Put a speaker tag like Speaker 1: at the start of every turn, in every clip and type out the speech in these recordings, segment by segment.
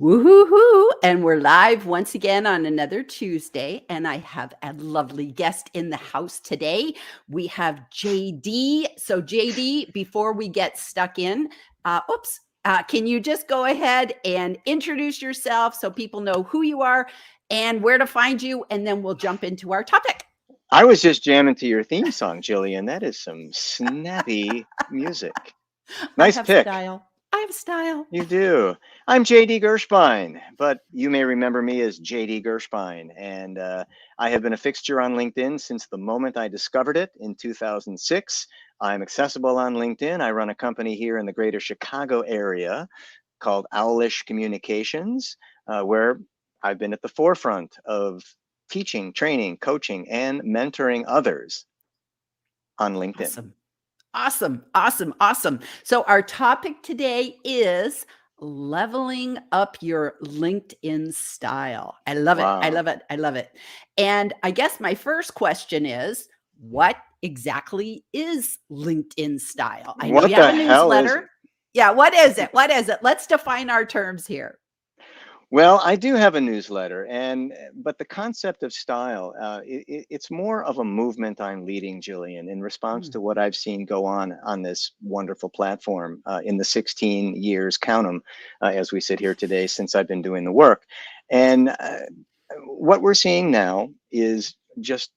Speaker 1: Woohoo! And we're live once again on another Tuesday, and I have a lovely guest in the house today. We have JD. So, JD, before we get stuck in, can you just go ahead and introduce yourself so people know who you are and where to find you, and then we'll jump into our topic.
Speaker 2: I was just jamming to your theme song, Jillian. That is some snappy music.
Speaker 1: I
Speaker 2: Nice
Speaker 1: have
Speaker 2: pick.
Speaker 1: style. I have style.
Speaker 2: You do. I'm JD Gershbein, but you may remember me as JD Gershbein. And I have been a fixture on LinkedIn since the moment I discovered it in 2006. I'm accessible on LinkedIn. I run a company here in the greater Chicago area called Owlish Communications, where I've been at the forefront of teaching, training, coaching, and mentoring others on LinkedIn.
Speaker 1: Awesome. Awesome, awesome, awesome. So, our topic today is leveling up your LinkedIn style. I love it. I
Speaker 2: Wow.
Speaker 1: love it. I love it. And I guess my first question is what exactly is LinkedIn style? I know
Speaker 2: What
Speaker 1: you have
Speaker 2: the
Speaker 1: a
Speaker 2: hell is
Speaker 1: newsletter.
Speaker 2: it?
Speaker 1: Yeah, what is it? What is it? Let's define our terms here.
Speaker 2: Well, I do have a newsletter, and but the concept of style, it's more of a movement I'm leading, Jillian, in response
Speaker 1: Mm,
Speaker 2: to what I've seen go on this wonderful platform in the 16 years, count them, as we sit here today, since I've been doing the work. And what we're seeing now is just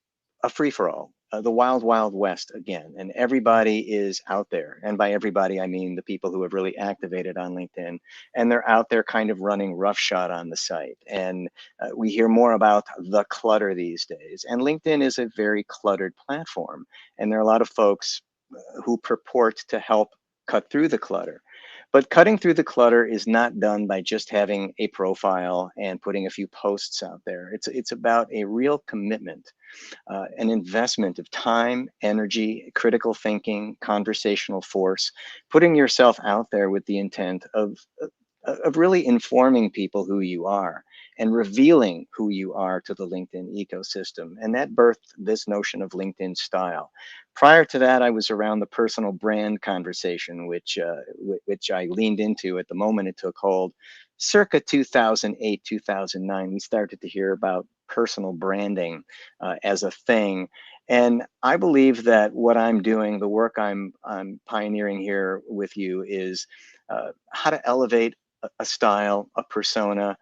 Speaker 2: a free for all, the wild, wild west again. And
Speaker 1: mm,
Speaker 2: everybody is out there. And by everybody, I mean the people who have really activated on LinkedIn. And they're out there kind of running roughshod on the site. And we hear more about the clutter these days. And LinkedIn is a very cluttered platform. And there are a lot of folks who purport to help cut through the clutter. But cutting through the clutter is not done by just having a profile and putting a few posts out there. It's about a real commitment, an investment of time, energy, critical thinking, conversational force, putting yourself out there with the intent of really informing people who you are and revealing who you are to the LinkedIn ecosystem. And that birthed this notion of LinkedIn style. Prior to that, I was around the personal brand conversation, which I leaned into at the moment it took hold. Circa 2008, 2009, we started to hear about personal branding as a thing. And I believe that what I'm doing, the work I'm pioneering here with you, is how to elevate a style, a persona,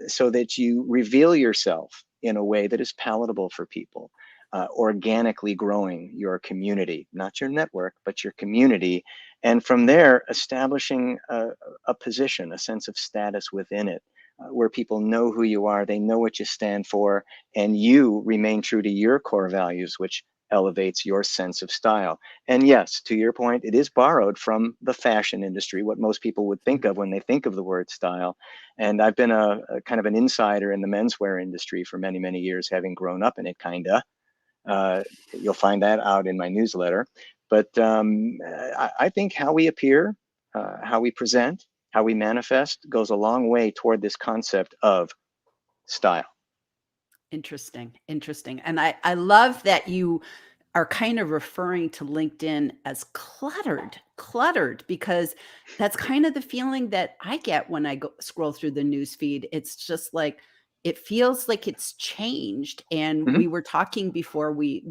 Speaker 2: so that you reveal yourself in a way that is palatable for people, organically growing your community, not your network, but your community. And from there, establishing a position, a sense of status within it. Where people know who you are, they know what you stand for, and you remain true to your core values, which elevates your sense of style. And yes, to your point, it is borrowed from the fashion industry, what most people would think
Speaker 1: mm.
Speaker 2: of when they think of the word style. And I've been a kind of an insider in the menswear industry for many, many years, having grown up in it, kinda. You'll find that out in my newsletter. But I think how we appear, how we present, how we manifest goes a long way toward this concept of style.
Speaker 1: Interesting, interesting. And I love that you are kind of referring to LinkedIn as cluttered, because that's kind of the feeling that I get when I go scroll through the news feed. It's just like it feels like it's changed. And
Speaker 2: Mhm.
Speaker 1: we were talking before we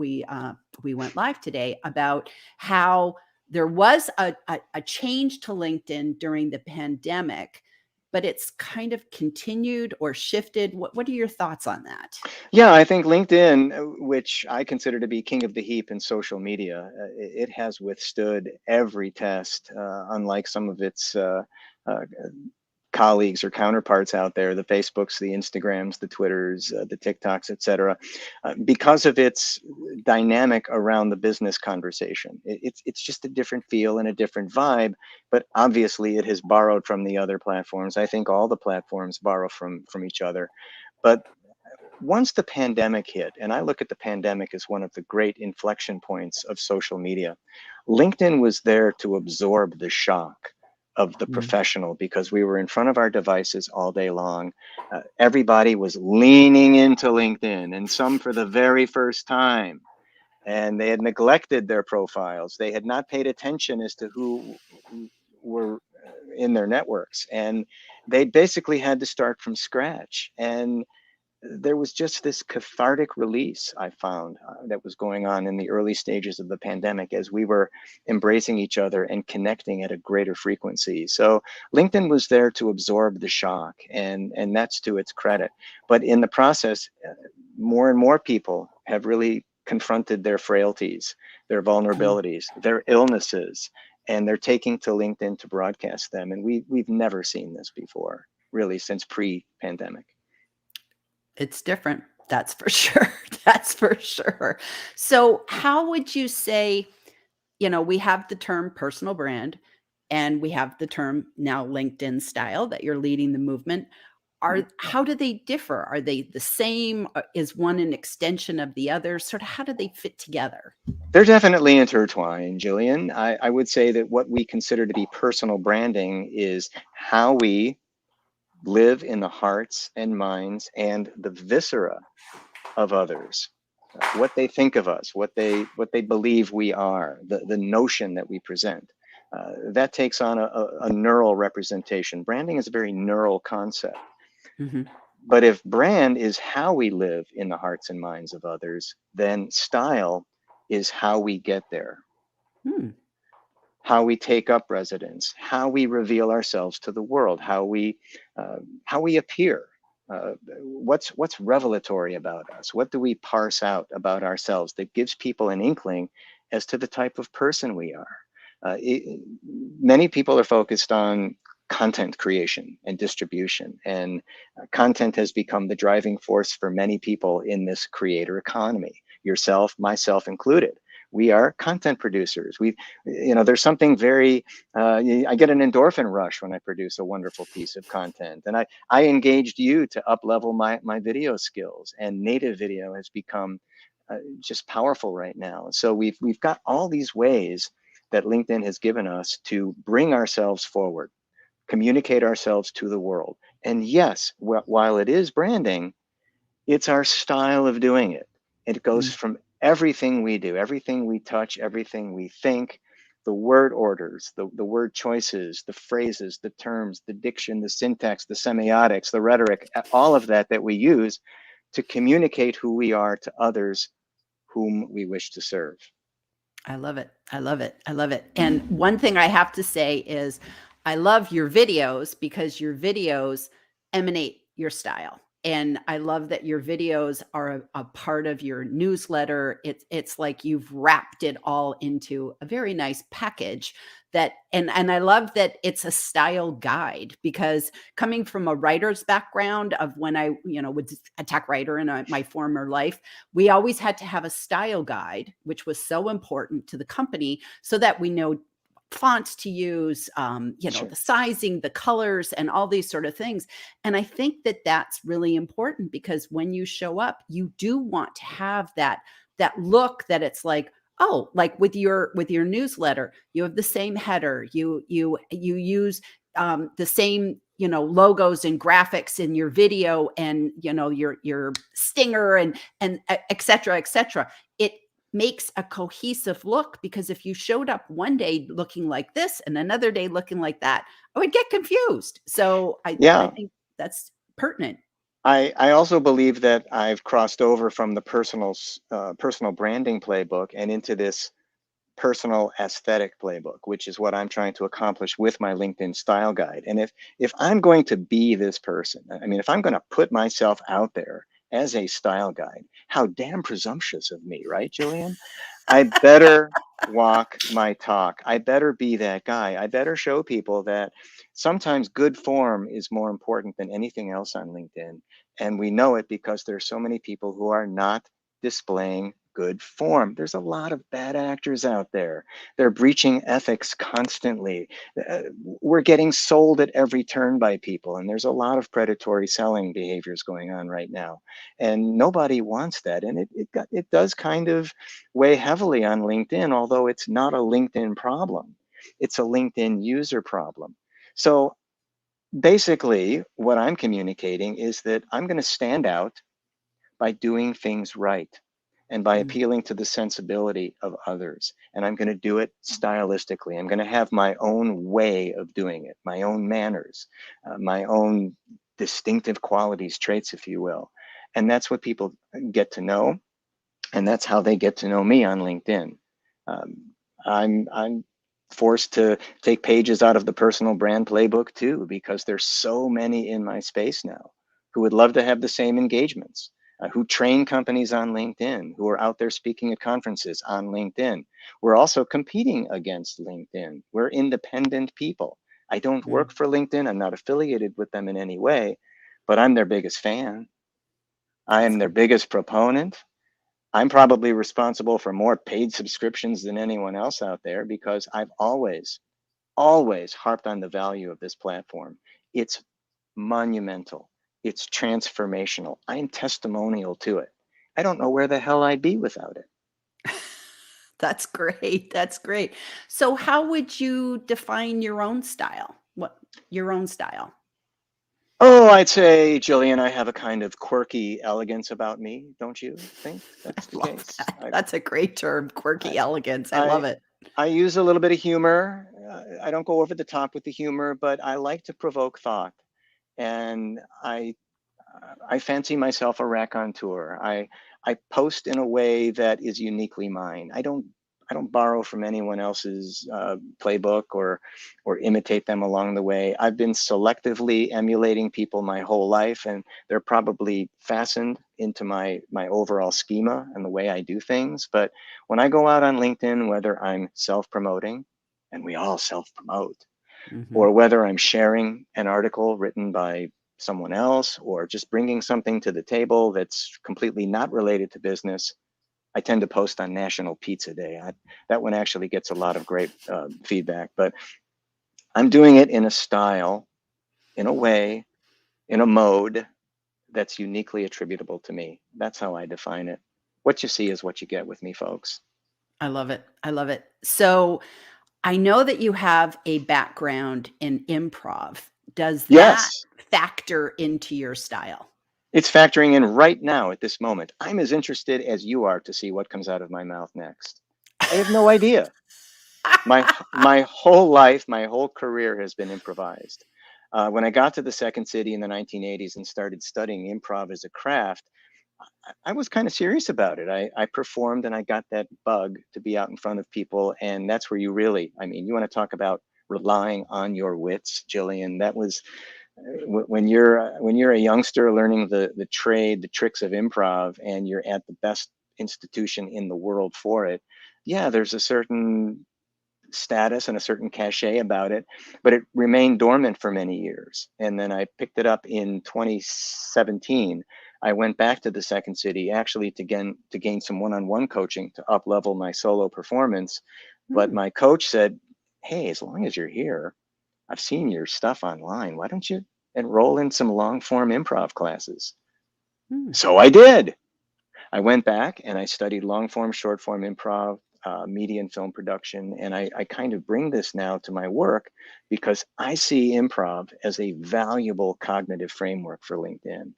Speaker 1: went live today about how there was a change to LinkedIn during the pandemic, but it's kind of continued or shifted. What are your thoughts on that?
Speaker 2: Yeah, I think LinkedIn, which I consider to be king of the heap in social media, it has withstood every test, unlike some of its uh, colleagues or counterparts out there, the Facebooks, the Instagrams, the Twitters, the TikToks, etc., because of its dynamic around the business conversation. It's just a different feel and a different vibe, but obviously it has borrowed from the other platforms. I think all the platforms borrow from each other. But once the pandemic hit, and I look at the pandemic as one of the great inflection points of social media, LinkedIn was there to absorb the shock of the
Speaker 1: Mm.
Speaker 2: professional because we were in front of our devices all day long. Everybody was leaning into LinkedIn, and some for the very first time. And they had neglected their profiles. They had not paid attention as to who were in their networks, and they basically had to start from scratch. And there was just this cathartic release I found that was going on in the early stages of the pandemic as we were embracing each other and connecting at a greater frequency. So LinkedIn was there to absorb the shock, and that's to its credit. But in the process, more and more people have really confronted their frailties, their vulnerabilities, their illnesses, and they're taking to LinkedIn to broadcast them. And we've never seen this before, really, since pre-pandemic.
Speaker 1: It's different. That's for sure. That's for sure. So, how would you say, we have the term personal brand and we have the term now LinkedIn style that you're leading the movement. How do they differ? Are they the same? Is one an extension of the other? Sort of how do they fit together?
Speaker 2: They're definitely intertwined, Jillian. I would say that what we consider to be personal branding is how we live in the hearts and minds and the viscera of others, what they think of us, what they believe we are, the notion that we present. That takes on a neural representation. Branding is a very neural concept.
Speaker 1: Hmm.
Speaker 2: But if brand is how we live in the hearts and minds of others, then style is how we get there,
Speaker 1: Hmm.
Speaker 2: how we take up residence, how we reveal ourselves to the world, how we appear. What's revelatory about us? What do we parse out about ourselves that gives people an inkling as to the type of person we are? Many people are focused on content creation and distribution, and content has become the driving force for many people in this creator economy, yourself, myself included. We are content producers. There's something very, I get an endorphin rush when I produce a wonderful piece of content. And I engaged you to up level my video skills, and native video has become just powerful right now. So we've got all these ways that LinkedIn has given us to bring ourselves forward, communicate ourselves to the world. And yes, while it is branding, it's our style of doing it. It goes from everything we do, everything we touch, everything we think, the word orders, the word choices, the phrases, the terms, the diction, the syntax, the semiotics, the rhetoric, all of that we use to communicate who we are to others whom we wish to serve.
Speaker 1: I love it. I love it. I love it. And one thing I have to say is I love your videos because your videos emanate your style. And I love that your videos are a part of your newsletter. It's like you've wrapped it all into a very nice package that and I love that it's a style guide because coming from a writer's background of when I, was a tech writer in my former life, we always had to have a style guide, which was so important to the company so that we know fonts to use,
Speaker 2: Sure.
Speaker 1: the sizing, the colors, and all these sort of things. And I think that that's really important because when you show up, you do want to have that look that it's like, oh, like with your newsletter, you have the same header, you use the same logos and graphics in your video and your stinger and et cetera, et cetera. It makes a cohesive look because if you showed up one day looking like this and another day looking like that, I would get confused. So I
Speaker 2: Yeah.
Speaker 1: think that's pertinent.
Speaker 2: I also believe that I've crossed over from the personal branding playbook and into this personal aesthetic playbook, which is what I'm trying to accomplish with my LinkedIn style guide. And if I'm going to be this person, I mean, if I'm going to put myself out there as a style guide, how damn presumptuous of me, right, Jillian? I better walk my talk. I better be that guy. I better show people that sometimes good form is more important than anything else on LinkedIn. And we know it because there's so many people who are not displaying good form. There's a lot of bad actors out there. They're breaching ethics constantly. We're getting sold at every turn by people, and there's a lot of predatory selling behaviors going on right now. And nobody wants that. And it does kind of weigh heavily on LinkedIn, although it's not a LinkedIn problem. It's a LinkedIn user problem. So basically, what I'm communicating is that I'm going to stand out by doing things right. and by
Speaker 1: Mm.
Speaker 2: appealing to the sensibility of others. And I'm going to do it stylistically. I'm going to have my own way of doing it, my own manners, my own distinctive qualities, traits, if you will. And that's what people get to know. And that's how they get to know me on LinkedIn. Um, I'm forced to take pages out of the personal brand playbook too, because there's so many in my space now who would love to have the same engagements, who train companies on LinkedIn, who are out there speaking at conferences on LinkedIn. We're also competing against LinkedIn. We're independent people. I don't
Speaker 1: Mm.
Speaker 2: work for LinkedIn. I'm not affiliated with them in any way, but I'm their biggest fan. I
Speaker 1: That's
Speaker 2: am their
Speaker 1: good.
Speaker 2: biggest proponent. I'm probably responsible for more paid subscriptions than anyone else out there because I've always harped on the value of this platform. It's monumental. It's transformational. I'm testimonial to it. I don't know where the hell I'd be without it.
Speaker 1: That's great. That's great. So how would you define your own style? What your own style?
Speaker 2: Oh, I'd say, Jillian, I have a kind of quirky elegance about me. Don't you think
Speaker 1: I
Speaker 2: that's the
Speaker 1: love
Speaker 2: case?
Speaker 1: that. That's a great term,
Speaker 2: I,
Speaker 1: quirky elegance. I love
Speaker 2: I,
Speaker 1: it.
Speaker 2: I use a little bit of humor. I don't go over the top with the humor, but I like to provoke thought. And I fancy myself a raconteur. I post in a way that is uniquely mine. I don't borrow from anyone else's playbook or imitate them along the way. I've been selectively emulating people my whole life, and they're probably fastened into my overall schema and the way I do things. But when I go out on LinkedIn, whether I'm self-promoting, and we all self-promote,
Speaker 1: Hmm.
Speaker 2: or whether I'm sharing an article written by someone else or just bringing something to the table that's completely not related to business. I tend to post on National Pizza Day. That one actually gets a lot of great feedback, but I'm doing it in a style, in a way, in a mode that's uniquely attributable to me. That's how I define it. What you see is what you get with me, folks.
Speaker 1: I love it. I love it. So I know that you have a background in improv. Does that
Speaker 2: Yes,
Speaker 1: factor into your style?
Speaker 2: it's factoring in right now at this moment. I'm as interested as you are to see what comes out of my mouth next. I have no idea. My whole life, my whole career has been improvised. When I got to the Second City in the 1980s and started studying improv as a craft, I was kind of serious about it. I performed and I got that bug to be out in front of people, and that's where you really, I mean, you want to talk about relying on your wits, Jillian. That was when you're a youngster learning the trade, the tricks of improv, and you're at the best institution in the world for it. Yeah, there's a certain status and a certain cachet about it, but it remained dormant for many years. And then I picked it up in 2017. I went back to the Second City actually to gain some one-on-one coaching to up level my solo performance. But
Speaker 1: Hmm.
Speaker 2: my coach said, "Hey, as long as you're here, I've seen your stuff online. Why don't you enroll in some long form improv classes?"
Speaker 1: Hmm.
Speaker 2: So I did. I went back and I studied long form, short form improv, media and film production. And I kind of bring this now to my work because I see improv as a valuable cognitive framework for LinkedIn.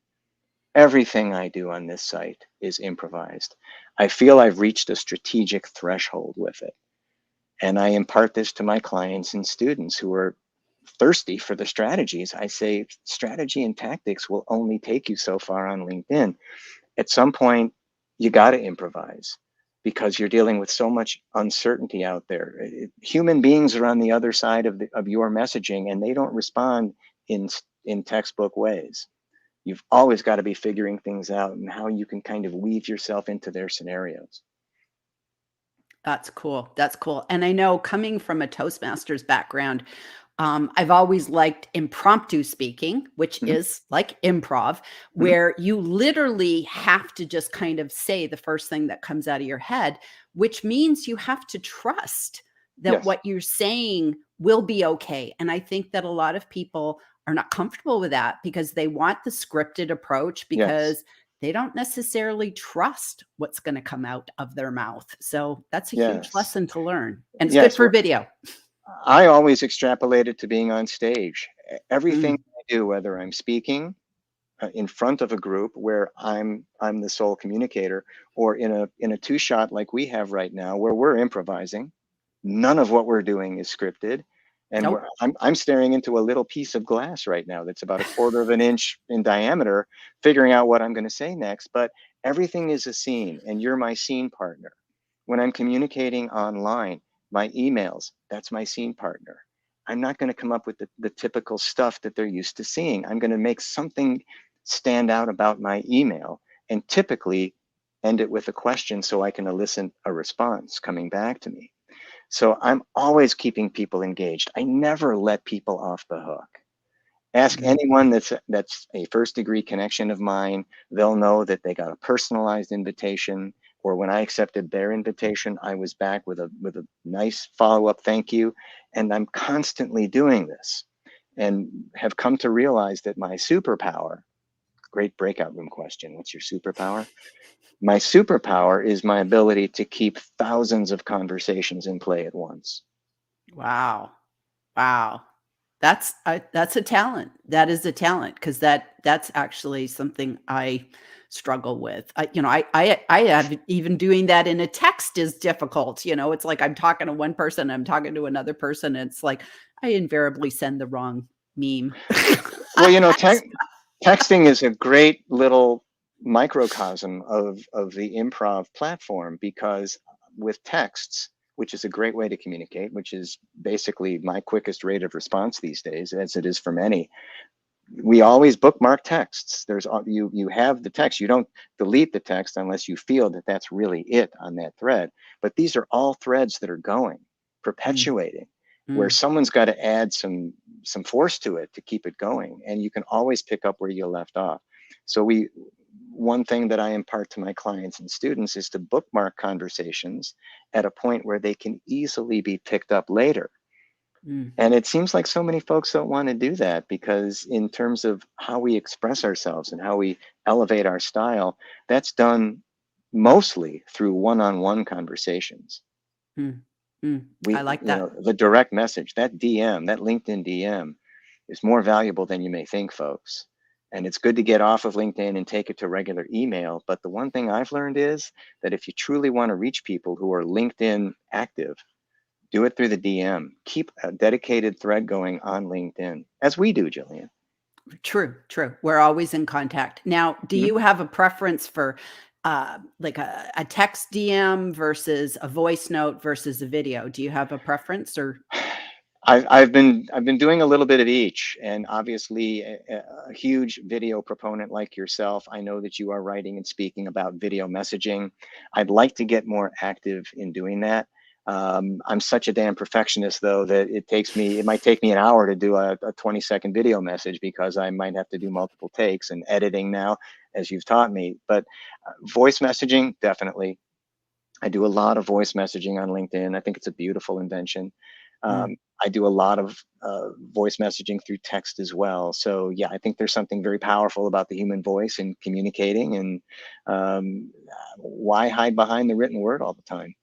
Speaker 2: Everything I do on this site is improvised. I feel I've reached a strategic threshold with it. And I impart this to my clients and students who are thirsty for the strategies. I say strategy and tactics will only take you so far on LinkedIn. At some point, you got to improvise because you're dealing with so much uncertainty out there. Human beings are on the other side of your messaging, and they don't respond in textbook ways. You've always got to be figuring things out and how you can kind of weave yourself into their scenarios.
Speaker 1: That's cool. That's cool. And I know coming from a Toastmasters background, I've always liked impromptu speaking, which
Speaker 2: Mm-hmm,
Speaker 1: is like improv,
Speaker 2: mm-hmm,
Speaker 1: where you literally have to just kind of say the first thing that comes out of your head, which means you have to trust that
Speaker 2: yes,
Speaker 1: what you're saying will be okay. And I think that a lot of people are not comfortable with that because they want the scripted approach
Speaker 2: yes,
Speaker 1: because they don't necessarily trust what's going to come out of their mouth. So that's a huge
Speaker 2: yes,
Speaker 1: lesson to learn. And it's good
Speaker 2: yes.
Speaker 1: for
Speaker 2: Well,
Speaker 1: video.
Speaker 2: I always extrapolate it to being on stage. Everything
Speaker 1: Mm,
Speaker 2: I do, whether I'm speaking, in front of a group where I'm the sole communicator, or in a two shot like we have right now, where we're improvising. None of what we're doing is scripted, and
Speaker 1: Nope.
Speaker 2: I'm staring into a little piece of glass right now that's about a quarter of an inch in diameter, figuring out what I'm going to say next. But everything is a scene, and you're my scene partner. When I'm communicating online, my emails, that's my scene partner. I'm not going to come up with the typical stuff that they're used to seeing. I'm going to make something stand out about my email, and typically end it with a question so I can elicit a response coming back to me. So I'm always keeping people engaged. I never let people off the hook. Ask
Speaker 1: Mm.
Speaker 2: anyone that's a first degree connection of mine. They'll know that they got a personalized invitation, or when I accepted their invitation, I was back with a nice follow-up thank you. And I'm constantly doing this, and have come to realize that my superpower, great breakout room question, what's your superpower? My superpower is my ability to keep thousands of conversations in play at once.
Speaker 1: Wow. Wow. That's a talent. That is a talent because that's actually something I struggle with. I have even doing that in a text is difficult. It's like I'm talking to one person, I'm talking to another person. And it's like I invariably send the wrong meme.
Speaker 2: Well, texting is a great little microcosm of the improv platform, because with texts, which is a great way to communicate, which is basically my quickest rate of response these days, as it is for many, we always bookmark texts. You have the text. You don't delete the text unless you feel that that's really it on that thread. But these are all threads that are going,
Speaker 1: Mm,
Speaker 2: perpetuating, where
Speaker 1: mm,
Speaker 2: someone's got to add some force to it to keep it going, and you can always pick up where you left off. So one thing that I impart to my clients and students is to bookmark conversations at a point where they can easily be picked up later.
Speaker 1: mm,
Speaker 2: And it seems like so many folks don't want to do that, because in terms of how we express ourselves and how we elevate our style, that's done mostly through one-on-one conversations.
Speaker 1: mm, mm. I
Speaker 2: We,
Speaker 1: like that.
Speaker 2: the direct message, that DM, that LinkedIn DM is more valuable than you may think, folks. And it's good to get off of LinkedIn and take it to regular email. But the one thing I've learned is that if you truly want to reach people who are LinkedIn active, do it through the DM. Keep a dedicated thread going on LinkedIn, as we do, Jillian.
Speaker 1: True, true. We're always in contact. Now, do
Speaker 2: Mhm.
Speaker 1: you have a preference for like a text DM versus a voice note versus a video? Do you have a preference or
Speaker 2: I've been doing a little bit of each, and obviously a huge video proponent like yourself. I know that you are writing and speaking about video messaging. I'd like to get more active in doing that. I'm such a damn perfectionist, though, that it might take me an hour to do a 20-second video message, because I might have to do multiple takes and editing now, as you've taught me. But voice messaging, definitely. I do a lot of voice messaging on LinkedIn. I think it's a beautiful invention.
Speaker 1: Mm,
Speaker 2: I do a lot of voice messaging through text as well. So yeah, I think there's something very powerful about the human voice in communicating, and um, why hide behind the written word all the time?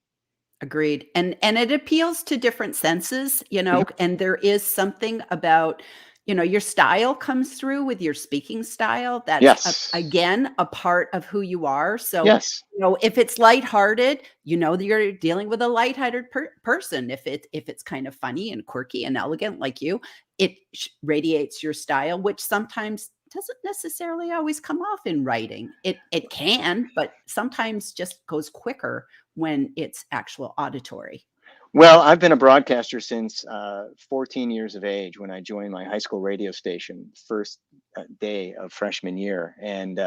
Speaker 1: agreed. And it appeals to different senses,
Speaker 2: Mhm.
Speaker 1: and there is something about, your style comes through with your speaking style. That's
Speaker 2: Yes,
Speaker 1: again a part of who you are. So,
Speaker 2: yes.
Speaker 1: if it's lighthearted, that you're dealing with a lighthearted person. If it's kind of funny and quirky and elegant like you, it radiates your style, which sometimes doesn't necessarily always come off in writing. It can, but sometimes just goes quicker when it's actual auditory.
Speaker 2: Well, I've been a broadcaster since 14 years of age, when I joined my high school radio station first day of freshman year, and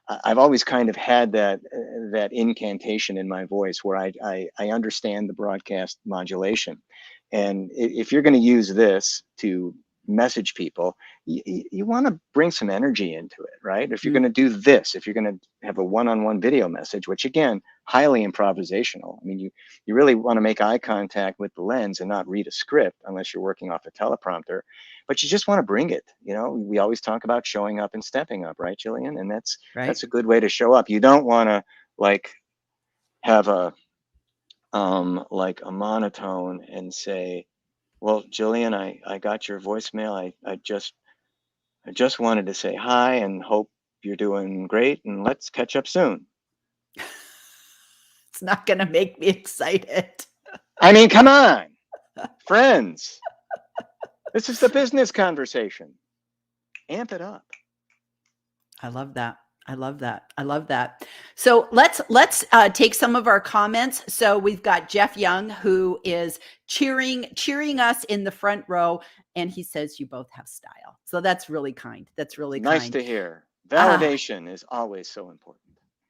Speaker 2: I've always kind of had that incantation in my voice, where I understand the broadcast modulation, and if you're going to use this to message people, you want to bring some energy into it, right? If you're going
Speaker 1: Mm,
Speaker 2: to do this, if you're going to have a one-on-one video message, which again, highly improvisational. I mean, you really want to make eye contact with the lens and not read a script unless you're working off a teleprompter, but you just want to bring it. We always talk about showing up and stepping up, right, Jillian? And
Speaker 1: right?
Speaker 2: that's a good way to show up. You don't want to, like, have a like a monotone and say, well, Jillian, I got your voicemail. I just wanted to say hi and hope you're doing great, and let's catch up soon.
Speaker 1: It's not gonna make me excited.
Speaker 2: I mean, come on, friends. This is the business conversation. Amp it up.
Speaker 1: I love that. I love that. I love that. So let's take some of our comments. So we've got Jeff Young, who is cheering us in the front row, and he says you both have style. So that's really kind. That's really
Speaker 2: Nice
Speaker 1: kind.
Speaker 2: to hear.
Speaker 1: Ah,
Speaker 2: Validation is always so important.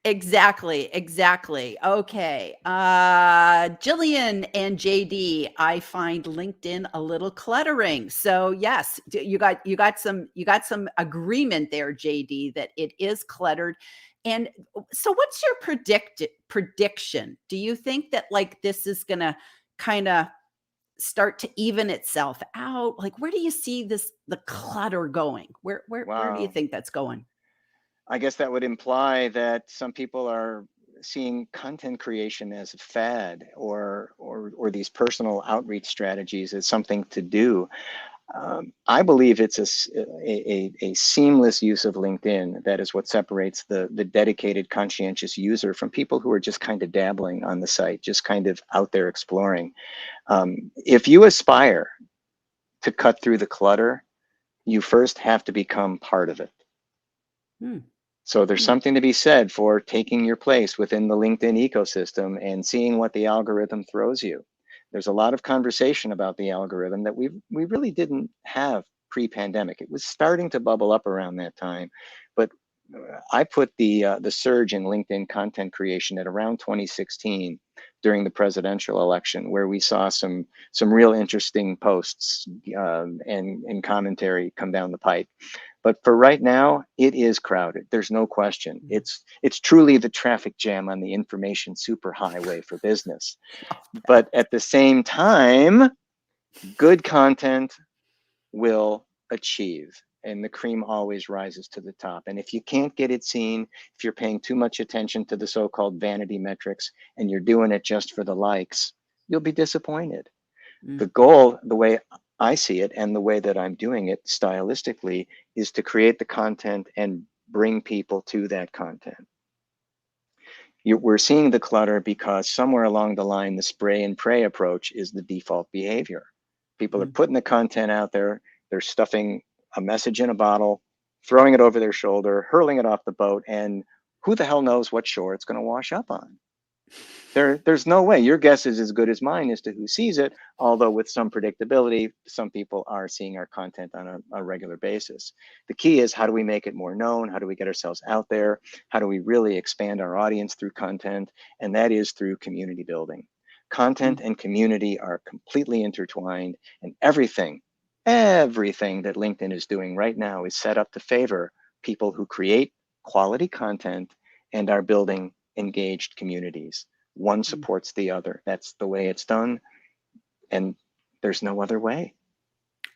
Speaker 1: exactly, exactly. Okay. Jillian and JD, I find LinkedIn a little cluttering. So yes, you got some agreement there, JD, that it is cluttered. And so what's your prediction? Do you think that like this is gonna kind of start to even itself out? Like where do you see the clutter going? Where do you
Speaker 2: Wow.
Speaker 1: think that's going?
Speaker 2: I guess that would imply that some people are seeing content creation as a fad, or these personal outreach strategies as something to do. I believe it's a seamless use of LinkedIn that is what separates the dedicated, conscientious user from people who are just kind of dabbling on the site, just kind of out there exploring. If you aspire to cut through the clutter, you first have to become part of it.
Speaker 1: Hmm.
Speaker 2: So there's something to be said for taking your place within the LinkedIn ecosystem and seeing what the algorithm throws you. There's a lot of conversation about the algorithm that we really didn't have pre-pandemic. It was starting to bubble up around that time, but I put the surge in LinkedIn content creation at around 2016 during the presidential election, where we saw some real interesting posts and commentary come down the pipe. But for right now, it is crowded. There's no question. It's truly the traffic jam on the information superhighway for business. But at the same time, good content will achieve, and the cream always rises to the top. And if you can't get it seen, if you're paying too much attention to the so-called vanity metrics and you're doing it just for the likes, you'll be disappointed. The goal, the way I see it and the way that I'm doing it stylistically, is to create the content and bring people to that content. We're seeing the clutter because somewhere along the line, the spray and pray approach is the default behavior. People are putting the content out there, they're stuffing a message in a bottle, throwing it over their shoulder, hurling it off the boat, and who the hell knows what shore it's going to wash up on. There's no way. Your guess is as good as mine as to who sees it, although with some predictability, some people are seeing our content on a regular basis. The key is, how do we make it more known? How do we get ourselves out there? How do we really expand our audience through content? And that is through community building. Content and community are completely intertwined, and everything that LinkedIn is doing right now is set up to favor people who create quality content and are building engaged communities. One supports the other. That's the way it's done, and there's no other way.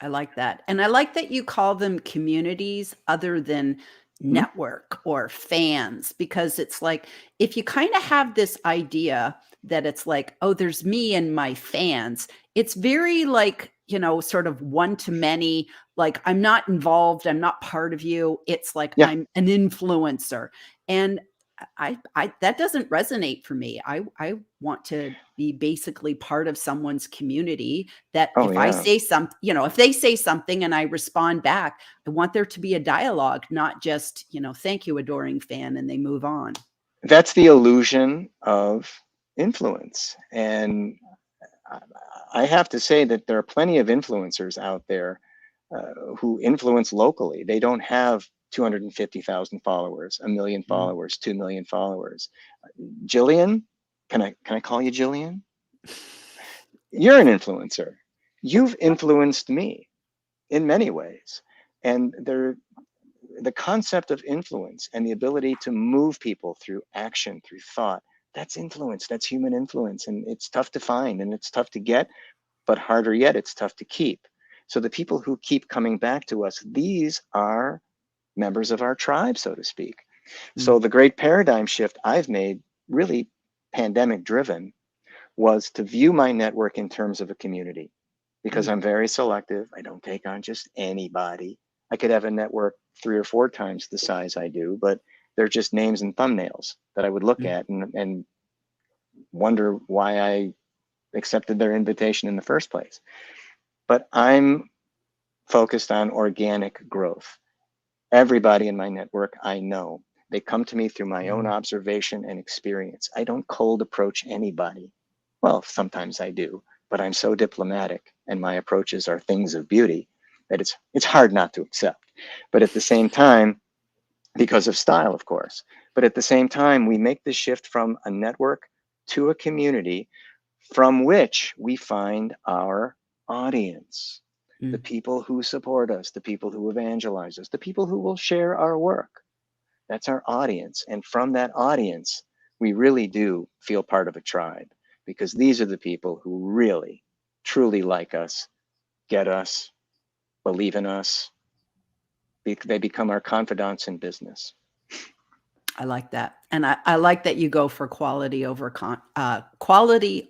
Speaker 1: I like that. And I like that you call them communities other than network or fans, because it's like if you kind of have this idea that it's like, oh, there's me and my fans, it's very like, sort of one to many, like I'm not involved, I'm not part of you. It's like
Speaker 2: Yeah.
Speaker 1: I'm an influencer. And I that doesn't resonate for me. I want to be basically part of someone's community, that
Speaker 2: Oh
Speaker 1: if I
Speaker 2: yeah.
Speaker 1: say something, if they say something and I respond back, I want there to be a dialogue, not just, thank you, adoring fan, and they move on.
Speaker 2: That's the illusion of influence. And I have to say that there are plenty of influencers out there who influence locally. They don't have 250,000 followers, a million followers, 2 million followers. Jillian, can I call you Jillian? You're an influencer. You've influenced me in many ways. And the concept of influence and the ability to move people through action, through thought, that's influence. That's human influence. And it's tough to find and it's tough to get, but harder yet, it's tough to keep. So the people who keep coming back to us, these are members of our tribe, so to speak. So the great paradigm shift I've made, really pandemic driven, was to view my network in terms of a community, because I'm very selective. I don't take on just anybody. I could have a network 3 or 4 times the size I do, but they're just names and thumbnails that I would look
Speaker 1: Mm.
Speaker 2: at and wonder why I accepted their invitation in the first place. But I'm focused on organic growth. Everybody in my network I know. They come to me through my own
Speaker 1: Mm.
Speaker 2: observation and experience. I don't cold approach anybody. Well, sometimes I do, but I'm so diplomatic and my approaches are things of beauty that it's hard not to accept. But at the same time, because of style, of course, but at the same time, we make the shift from a network to a community from which we find our audience, the
Speaker 1: Mm.
Speaker 2: people who support us, the people who evangelize us, the people who will share our work. That's our audience. And from that audience, we really do feel part of a tribe because these are the people who really, truly like us, get us, believe in us. They become our confidants in business.
Speaker 1: I like that. And I like that you go for quality over quantity,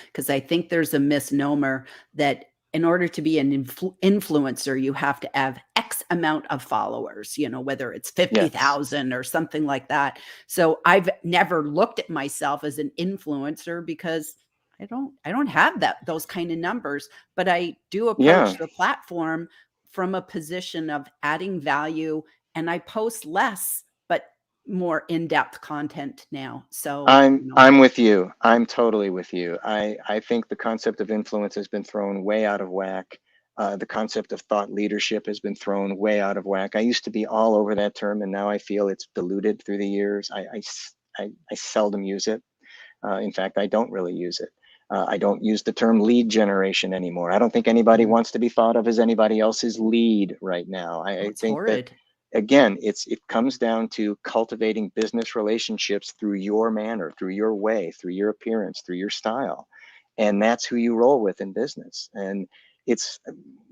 Speaker 1: because I think there's a misnomer that in order to be an influencer, you have to have X amount of followers, whether it's
Speaker 2: Yes.
Speaker 1: 50,000 or something like that. So I've never looked at myself as an influencer because I don't have those kind of numbers, but I do
Speaker 2: Yeah.
Speaker 1: approach the platform from a position of adding value, and I post less but more in-depth content now. So,
Speaker 2: I'm with you. I'm totally with you. I think the concept of influence has been thrown way out of whack. The concept of thought leadership has been thrown way out of whack. I used to be all over that term, and now I feel it's diluted through the years. I seldom use it. In fact, I don't really use it. I don't use the term lead generation anymore. I don't think anybody
Speaker 1: mm,
Speaker 2: wants to be thought of as anybody else's lead right now.
Speaker 1: oh,
Speaker 2: I
Speaker 1: it's
Speaker 2: think that
Speaker 1: horrid.
Speaker 2: again, it comes down to cultivating business relationships through your manner, through your way, through your appearance, through your style, and that's who you roll with in business. And it's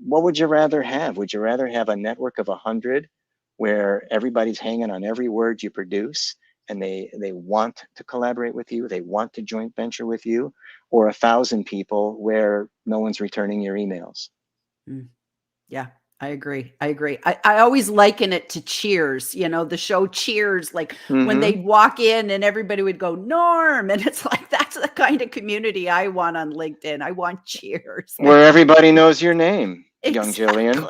Speaker 2: what would you rather have? Would you rather have a network of 100 where everybody's hanging on every word you produce and they want to collaborate with you, they want to joint venture with you, or 1,000 people where no one's returning your emails?
Speaker 1: Mm. Yeah, I agree. I agree. I always liken it to Cheers, the show Cheers, like when
Speaker 2: Mm-hmm.
Speaker 1: they'd walk in and everybody would go, Norm. And it's like, that's the kind of community I want on LinkedIn. I want Cheers.
Speaker 2: Where everybody knows your name, young Jillian.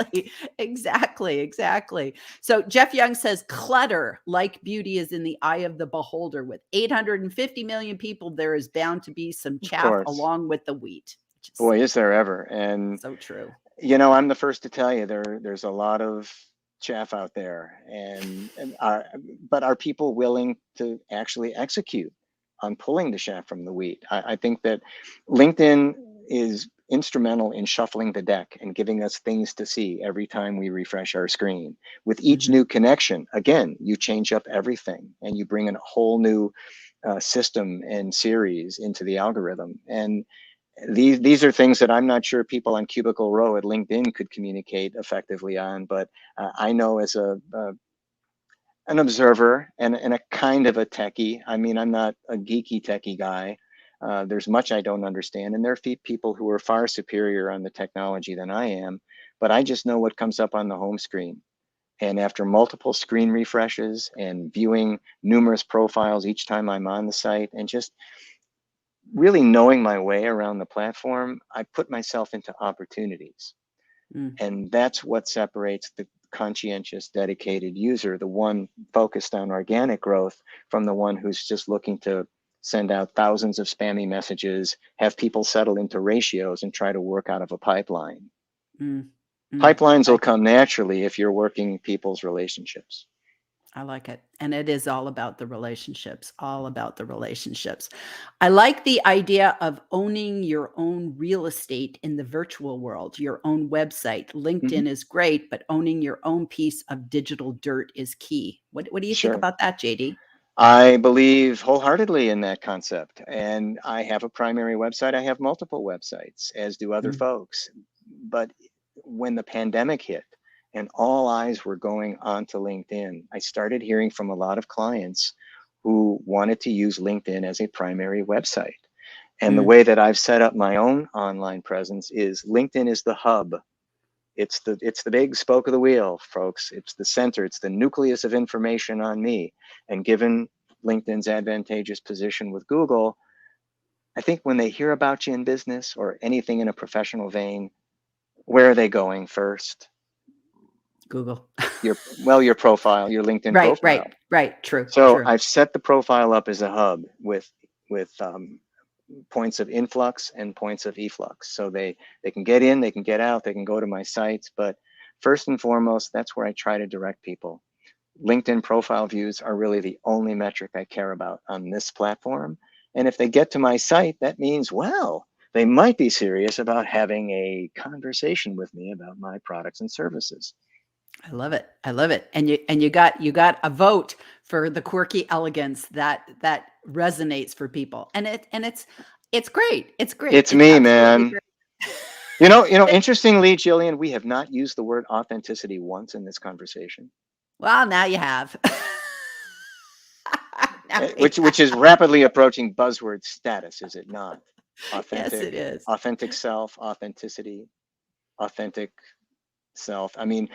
Speaker 1: Exactly. Exactly. Exactly. So Jeff Young says clutter, like beauty, is in the eye of the beholder. With 850 million people, there is bound to be some
Speaker 2: Of
Speaker 1: chaff
Speaker 2: course.
Speaker 1: along with the wheat, which is
Speaker 2: Boy, is there ever. And
Speaker 1: so true.
Speaker 2: I'm the first to tell you there's a lot of chaff out there, but are people willing to actually execute on pulling the chaff from the wheat? I think that LinkedIn is instrumental in shuffling the deck and giving us things to see every time we refresh our screen. With each
Speaker 1: Mhm.
Speaker 2: new connection, again, you change up everything and you bring in a whole new system and series into the algorithm. And these are things that I'm not sure people on Cubicle Row at LinkedIn could communicate effectively on, but I know as an observer and a kind of a techie. I mean, I'm not a geeky techie guy. There's much I don't understand, and there are people who are far superior on the technology than I am. But I just know what comes up on the home screen. And after multiple screen refreshes and viewing numerous profiles each time I'm on the site, and just really knowing my way around the platform, I put myself into opportunities.
Speaker 1: Mm.
Speaker 2: And that's what separates the conscientious, dedicated user, the one focused on organic growth, from the one who's just looking to send out thousands of spammy messages, have people settle into ratios and try to work out of a pipeline.
Speaker 1: Mm. Mm.
Speaker 2: Pipelines will
Speaker 1: I
Speaker 2: come naturally if you're working people's relationships.
Speaker 1: I like it. And it is all about the relationships, all about the relationships. I like the idea of owning your own real estate in the virtual world, your own website.
Speaker 2: Mm-hmm.
Speaker 1: LinkedIn is great, but owning your own piece of digital dirt is key. What do you think
Speaker 2: Sure.
Speaker 1: about that, JD?
Speaker 2: I believe wholeheartedly in that concept. And I have a primary website. I have multiple websites, as do other
Speaker 1: Mm.
Speaker 2: folks. But when the pandemic hit and all eyes were going onto LinkedIn, I started hearing from a lot of clients who wanted to use LinkedIn as a primary website. And the
Speaker 1: Mm.
Speaker 2: way that I've set up my own online presence is LinkedIn is the hub It's the big spoke of the wheel, folks. It's the center. It's the nucleus of information on me. And given LinkedIn's advantageous position with Google, I think when they hear about you in business or anything in a professional vein, where are they going first?
Speaker 1: Google.
Speaker 2: Your profile, your LinkedIn
Speaker 1: Right,
Speaker 2: profile.
Speaker 1: right, right. True,
Speaker 2: So
Speaker 1: true.
Speaker 2: I've set the profile up as a hub with points of influx and points of efflux. So they can get in, they can get out, they can go to my sites. But first and foremost, that's where I try to direct people. LinkedIn profile views are really the only metric I care about on this platform. And if they get to my site, that means, well, they might be serious about having a conversation with me about my products and services.
Speaker 1: I love it. I love it. And you got a vote for the quirky elegance that resonates for people. And it's great. It's great.
Speaker 2: It's
Speaker 1: It's
Speaker 2: me,
Speaker 1: absolutely
Speaker 2: man.
Speaker 1: great.
Speaker 2: Interestingly, Jillian, we have not used the word authenticity once in this conversation.
Speaker 1: Well, now you have. Now you
Speaker 2: Which is rapidly approaching buzzword status, is it not?
Speaker 1: Yes, it is.
Speaker 2: Authentic self, authenticity, authentic self. I mean,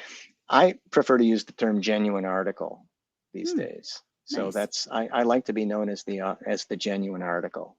Speaker 2: I prefer to use the term genuine article these days. So
Speaker 1: Nice.
Speaker 2: I like to be known as the genuine article.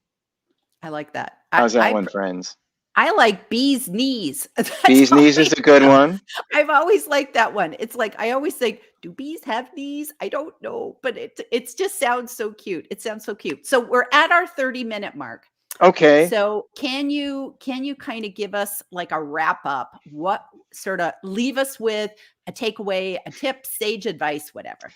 Speaker 1: I like that.
Speaker 2: How's that one, friends?
Speaker 1: I like bee's knees. That's
Speaker 2: Bee's knees is a good one.
Speaker 1: I've always liked that one. It's like I always think, do bees have knees? I don't know, but it just sounds so cute. It sounds so cute. So we're at our 30-minute mark.
Speaker 2: Okay.
Speaker 1: So can you kind of give us like a wrap up? What sort of leave us with a takeaway, a tip, sage advice, whatever.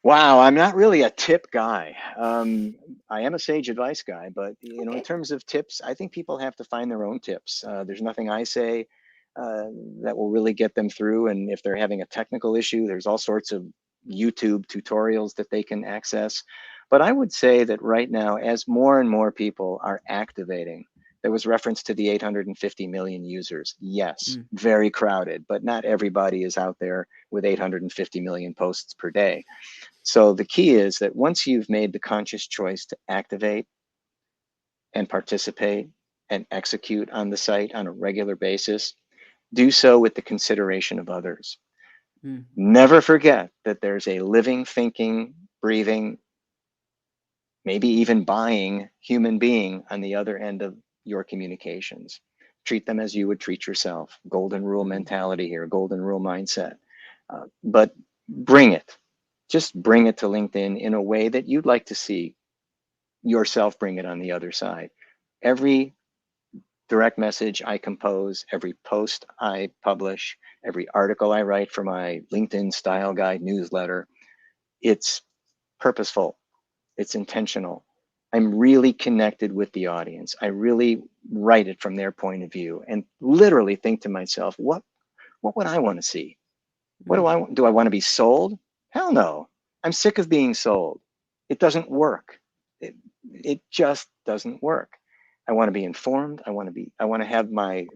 Speaker 2: Wow, I'm not really a tip guy. I am a sage advice guy, but in
Speaker 1: Okay.
Speaker 2: terms of tips, I think people have to find their own tips. There's nothing I say that will really get them through. And if they're having a technical issue, there's all sorts of YouTube tutorials that they can access. But I would say that right now, as more and more people are activating, there was reference to the 850 million users. Yes, very crowded, but not everybody is out there with 850 million posts per day. So the key is that once you've made the conscious choice to activate and participate and execute on the site on a regular basis, do so with the consideration of others. Never forget that there's a living, thinking, breathing, maybe even buying human being on the other end of your communications. Treat them as you would treat yourself. Golden rule mentality here, golden rule mindset. But bring it. Just bring it to LinkedIn in a way that you'd like to see yourself bring it on the other side. Every direct message I compose, every post I publish, every article I write for my LinkedIn Style Guide newsletter, it's purposeful, it's intentional. I'm really connected with the audience. I really write it from their point of view and literally think to myself, what would I want to see? What do I want to be sold? Hell no. I'm sick of being sold. It doesn't work. It just doesn't work. I want to be informed. I want to have my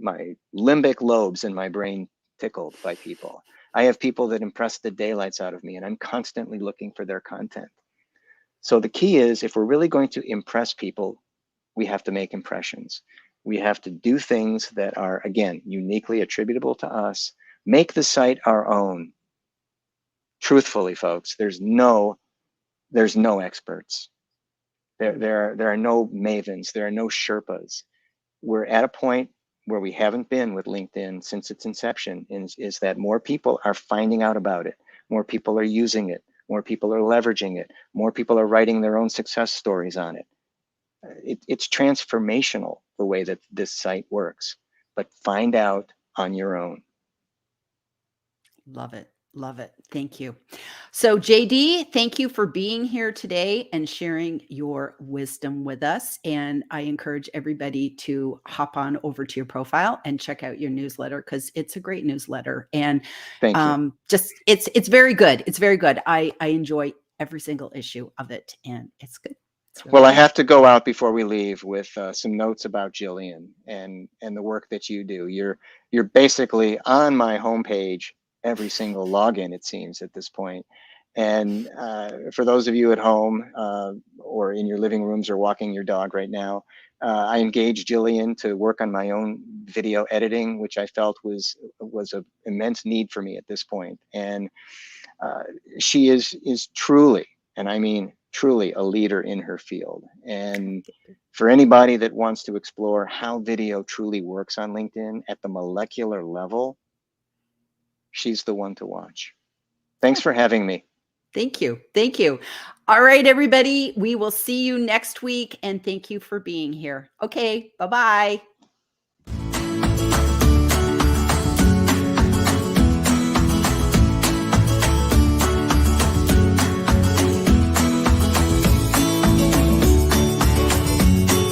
Speaker 2: limbic lobes in my brain tickled by people. I have people that impress the daylights out of me, and I'm constantly looking for their content. So the key is, if we're really going to impress people, we have to make impressions. We have to do things that are, again, uniquely attributable to us. Make the site our own. Truthfully, folks, there's no experts. There are no mavens. There are no Sherpas. We're at a point where we haven't been with LinkedIn since its inception, is that more people are finding out about it. More people are using it. More people are leveraging it. More people are writing their own success stories on it. It's transformational the way that this site works, but find out on your own.
Speaker 1: Love it. Love it. Thank you. So, JD, thank you for being here today and sharing your wisdom with us. And I encourage everybody to hop on over to your profile and check out your newsletter, because it's a great newsletter. And
Speaker 2: Thank you.
Speaker 1: just it's very good. It's very good. I enjoy every single issue of it, and it's good. It's really
Speaker 2: Well, I
Speaker 1: good.
Speaker 2: have to go out before we leave with some notes about Jillian and the work that you do. You're basically on my homepage every single login, it seems, at this point. And for those of you at home or in your living rooms or walking your dog right now, I engaged Jillian to work on my own video editing, which I felt was an immense need for me at this point. And she is truly, and I mean truly, a leader in her field. And for anybody that wants to explore how video truly works on LinkedIn at the molecular level, she's the one to watch. Thanks for having me.
Speaker 1: Thank you. Thank you. All right, everybody. We will see you next week. And thank you for being here. Okay. Bye-bye.